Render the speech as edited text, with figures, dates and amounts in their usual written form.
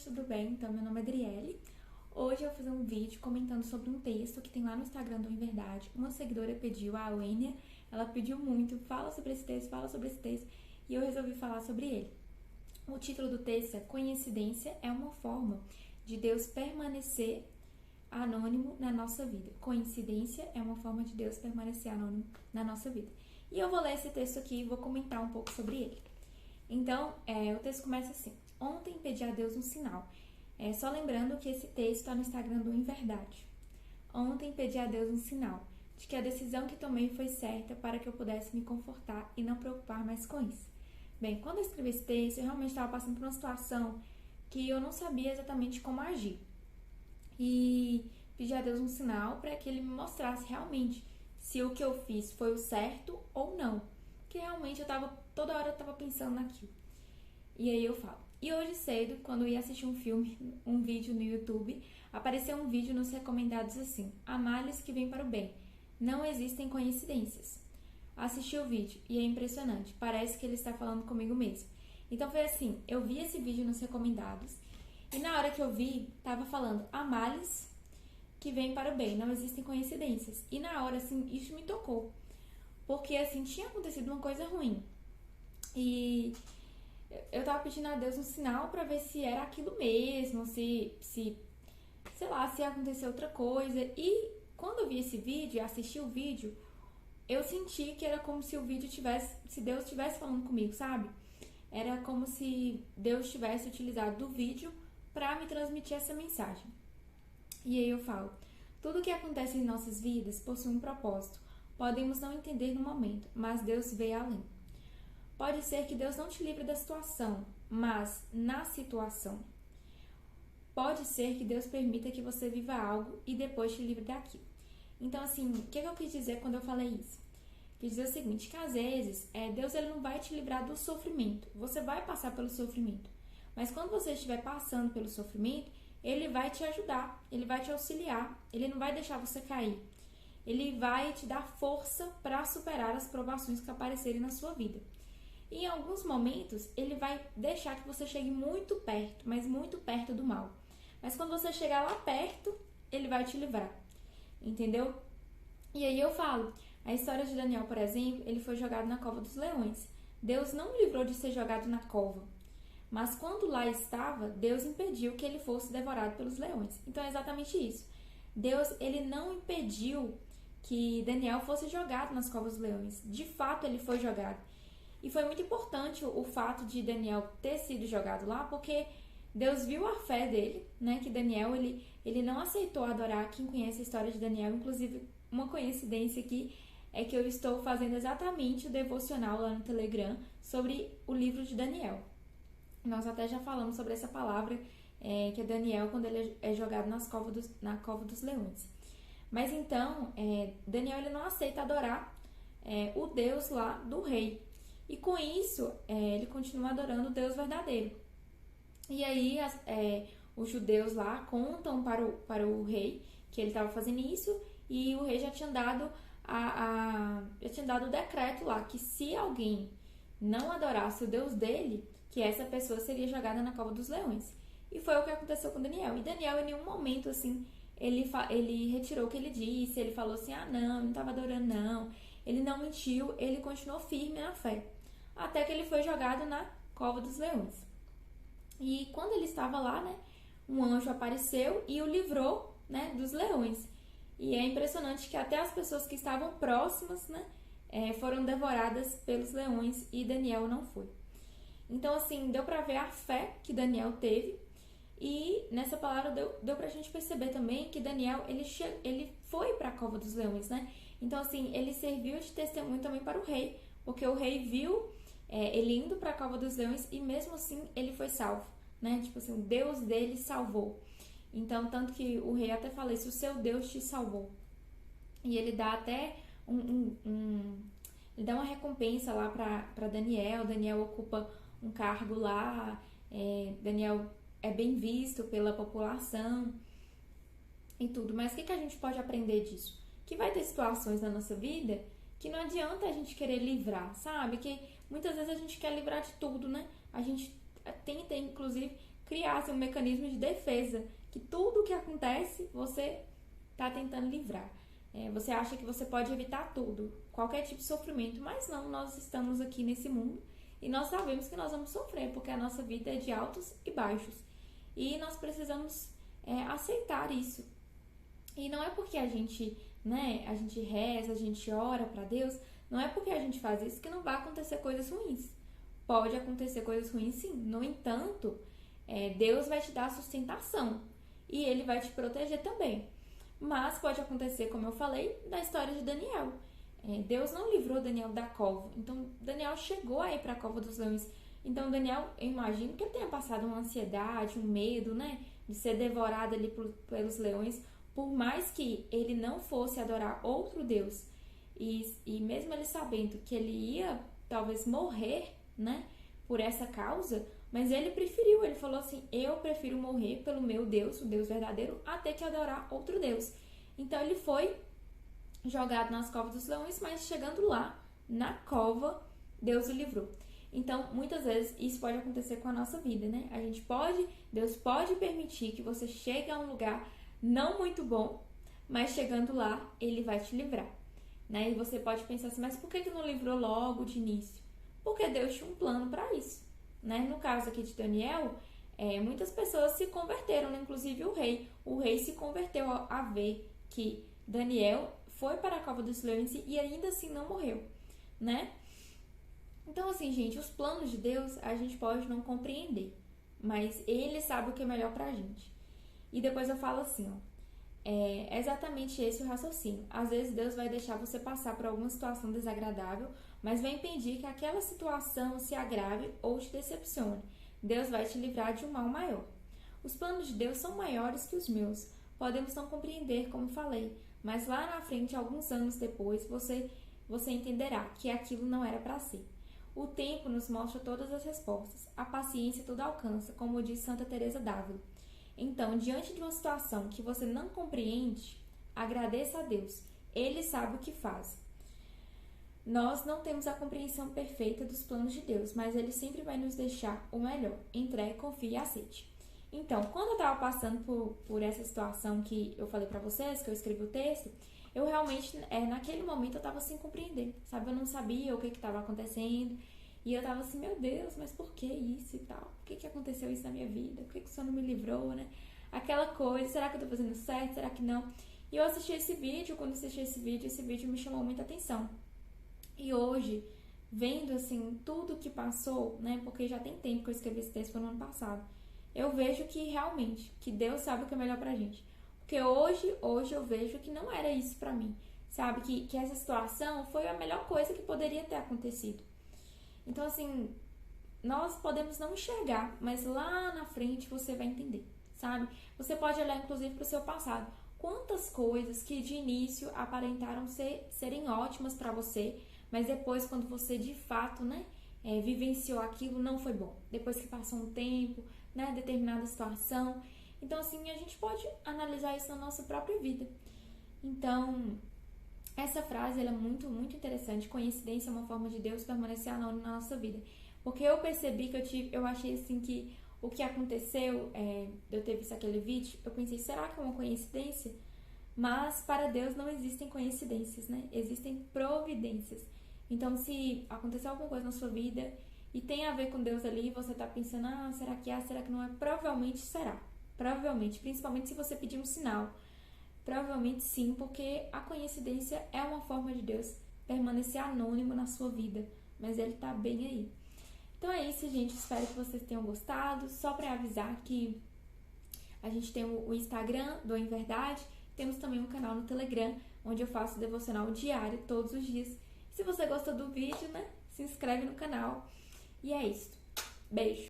gente, tudo bem? Então, meu nome é Adriele. Hoje eu vou fazer um vídeo comentando sobre um texto que tem lá no Instagram do Em Verdade. Uma seguidora pediu, a Wênia, ela pediu muito, fala sobre esse texto, e eu resolvi falar sobre ele. O título do texto é Coincidência é uma forma de Deus permanecer anônimo na nossa vida. Coincidência é uma forma de Deus permanecer anônimo na nossa vida. E eu vou ler esse texto aqui e vou comentar um pouco sobre ele. Então, o texto começa assim. Ontem pedi a Deus um sinal. Só lembrando que esse texto está no Instagram do Em Verdade. Ontem pedi a Deus um sinal de que a decisão que tomei foi certa para que eu pudesse me confortar e não preocupar mais com isso. Bem, quando eu escrevi esse texto, eu realmente estava passando por uma situação que eu não sabia exatamente como agir. E pedi a Deus um sinal para que Ele me mostrasse realmente se o que eu fiz foi o certo ou não. Porque realmente toda hora eu estava pensando naquilo. E aí eu falo. E hoje cedo, quando eu ia assistir um vídeo no YouTube, apareceu um vídeo nos recomendados assim: há males que vêm para o bem. Não existem coincidências. Assisti o vídeo e é impressionante. Parece que ele está falando comigo mesmo. Então foi assim, eu vi esse vídeo nos recomendados e na hora que eu vi, estava falando há males que vêm para o bem. Não existem coincidências. E na hora, assim, isso me tocou. Porque, assim, tinha acontecido uma coisa ruim. E eu tava pedindo a Deus um sinal pra ver se era aquilo mesmo, sei lá, se ia acontecer outra coisa. E quando eu vi esse vídeo, assisti o vídeo, eu senti que era como se se Deus estivesse falando comigo, sabe? Era como se Deus tivesse utilizado do vídeo pra me transmitir essa mensagem. E aí eu falo, tudo que acontece em nossas vidas possui um propósito. Podemos não entender no momento, mas Deus vê além. Pode ser que Deus não te livre da situação, mas na situação. Pode ser que Deus permita que você viva algo e depois te livre daquilo. Então, assim, o que eu quis dizer quando eu falei isso? Quis dizer o seguinte, que às vezes Deus ele não vai te livrar do sofrimento. Você vai passar pelo sofrimento. Mas quando você estiver passando pelo sofrimento, Ele vai te ajudar, Ele vai te auxiliar, Ele não vai deixar você cair. Ele vai te dar força para superar as provações que aparecerem na sua vida. E em alguns momentos, Ele vai deixar que você chegue muito perto, mas muito perto do mal. Mas quando você chegar lá perto, Ele vai te livrar. Entendeu? E aí eu falo, a história de Daniel, por exemplo, ele foi jogado na cova dos leões. Deus não o livrou de ser jogado na cova. Mas quando lá estava, Deus impediu que ele fosse devorado pelos leões. Então é exatamente isso. Deus, ele não impediu que Daniel fosse jogado nas covas dos leões. De fato, ele foi jogado. E foi muito importante o fato de Daniel ter sido jogado lá, porque Deus viu a fé dele, né? Que Daniel, ele não aceitou adorar. Quem conhece a história de Daniel, inclusive, uma coincidência aqui é que eu estou fazendo exatamente o devocional lá no Telegram sobre o livro de Daniel. Nós até já falamos sobre essa palavra, que é Daniel, quando ele é jogado na cova dos leões. Mas então, Daniel ele não aceita adorar o Deus lá do rei. E com isso, ele continua adorando o Deus verdadeiro. E aí, os judeus lá contam para o rei que ele estava fazendo isso, e o rei já tinha dado já tinha dado o decreto lá, que se alguém não adorasse o Deus dele, que essa pessoa seria jogada na cova dos leões. E foi o que aconteceu com Daniel. E Daniel, em nenhum momento, assim, ele retirou o que ele disse, ele falou assim, não, não estava adorando, não. Ele não mentiu, ele continuou firme na fé. Até que ele foi jogado na cova dos leões. E quando ele estava lá, né, um anjo apareceu e o livrou, né, dos leões. E é impressionante que até as pessoas que estavam próximas, né, foram devoradas pelos leões e Daniel não foi. Então, assim, deu pra ver a fé que Daniel teve. E nessa palavra deu pra gente perceber também que Daniel, ele foi pra cova dos leões, né? Então, assim, ele serviu de testemunho também para o rei. Porque o rei viu ele indo pra cova dos leões e mesmo assim ele foi salvo, né? Tipo assim, o Deus dele salvou. Então, tanto que o rei até fala isso, o seu Deus te salvou. E ele dá até ele dá uma recompensa lá pra Daniel. Daniel ocupa um cargo lá, Daniel é bem visto pela população e tudo. Mas o que a gente pode aprender disso? Que vai ter situações na nossa vida que não adianta a gente querer livrar, sabe? Que muitas vezes a gente quer livrar de tudo, né? A gente tenta, inclusive, criar assim, um mecanismo de defesa, que tudo que acontece, você tá tentando livrar. Você acha que você pode evitar tudo, qualquer tipo de sofrimento, mas não, nós estamos aqui nesse mundo e nós sabemos que nós vamos sofrer, porque a nossa vida é de altos e baixos. E nós precisamos aceitar isso. E não é porque a gente reza, a gente ora para Deus, não é porque a gente faz isso que não vai acontecer coisas ruins. Pode acontecer coisas ruins sim. No entanto, Deus vai te dar sustentação e Ele vai te proteger também. Mas pode acontecer, como eu falei, na história de Daniel. Deus não livrou Daniel da cova. Então, Daniel chegou a ir para a cova dos leões. Então, Daniel, eu imagino que ele tenha passado uma ansiedade, um medo, né? De ser devorado ali pelos leões. Por mais que ele não fosse adorar outro Deus. E mesmo ele sabendo que ele ia, talvez, morrer, né? Por essa causa. Mas ele preferiu, ele falou assim, eu prefiro morrer pelo meu Deus, o Deus verdadeiro, até que adorar outro Deus. Então, ele foi jogado nas covas dos leões, mas chegando lá, na cova, Deus o livrou. Então, muitas vezes, isso pode acontecer com a nossa vida, né? Deus pode permitir que você chegue a um lugar não muito bom, mas chegando lá, Ele vai te livrar, né? E você pode pensar assim, mas por que não livrou logo de início? Porque Deus tinha um plano para isso, né? No caso aqui de Daniel, muitas pessoas se converteram, né? Inclusive o rei. O rei se converteu a ver que Daniel foi para a cova dos leões e ainda assim não morreu, né? Então, assim, gente, os planos de Deus a gente pode não compreender, mas Ele sabe o que é melhor pra gente. E depois eu falo assim, ó, é exatamente esse o raciocínio. Às vezes Deus vai deixar você passar por alguma situação desagradável, mas vai impedir que aquela situação se agrave ou te decepcione. Deus vai te livrar de um mal maior. Os planos de Deus são maiores que os meus. Podemos não compreender, como falei, mas lá na frente, alguns anos depois, você entenderá que aquilo não era para ser. O tempo nos mostra todas as respostas. A paciência tudo alcança, como diz Santa Teresa d'Ávila. Então, diante de uma situação que você não compreende, agradeça a Deus. Ele sabe o que faz. Nós não temos a compreensão perfeita dos planos de Deus, mas Ele sempre vai nos deixar o melhor. Entregue, confie e aceite. Então, quando eu estava passando por essa situação que eu falei para vocês, que eu escrevi o texto, eu realmente, naquele momento, eu estava sem compreender, sabe? Eu não sabia o que estava acontecendo. E eu estava assim, meu Deus, mas por que isso e tal? Por que aconteceu isso na minha vida? Por que o Senhor não me livrou, né? Aquela coisa, será que eu tô fazendo certo? Será que não? E eu assisti esse vídeo, quando assisti esse vídeo me chamou muita atenção. E hoje, vendo, assim, tudo que passou, né? Porque já tem tempo que eu escrevi esse texto, foi no ano passado. Eu vejo que realmente, que Deus sabe o que é melhor pra gente. Porque hoje eu vejo que não era isso pra mim, sabe? Que essa situação foi a melhor coisa que poderia ter acontecido. Então, assim, nós podemos não enxergar, mas lá na frente você vai entender, sabe? Você pode olhar, inclusive, para o seu passado. Quantas coisas que de início aparentaram serem ótimas para você, mas depois, quando você de fato, né, vivenciou aquilo, não foi bom. Depois que passou um tempo, né, determinada situação. Então, assim, a gente pode analisar isso na nossa própria vida. Então, essa frase ela é muito, muito interessante. Coincidência é uma forma de Deus permanecer anônimo na nossa vida. Porque eu percebi que eu achei assim que o que aconteceu, eu ter visto aquele vídeo, eu pensei, será que é uma coincidência? Mas para Deus não existem coincidências, né? Existem providências. Então, se acontecer alguma coisa na sua vida e tem a ver com Deus ali, você tá pensando, será que será que não é? Provavelmente será. Provavelmente, principalmente se você pedir um sinal. Provavelmente sim, porque a coincidência é uma forma de Deus permanecer anônimo na sua vida, mas Ele tá bem aí. Então é isso, gente, espero que vocês tenham gostado. Só para avisar que a gente tem o Instagram do Em Verdade, temos também um canal no Telegram, onde eu faço devocional diário, todos os dias. Se você gostou do vídeo, né, se inscreve no canal. E é isso. Beijo!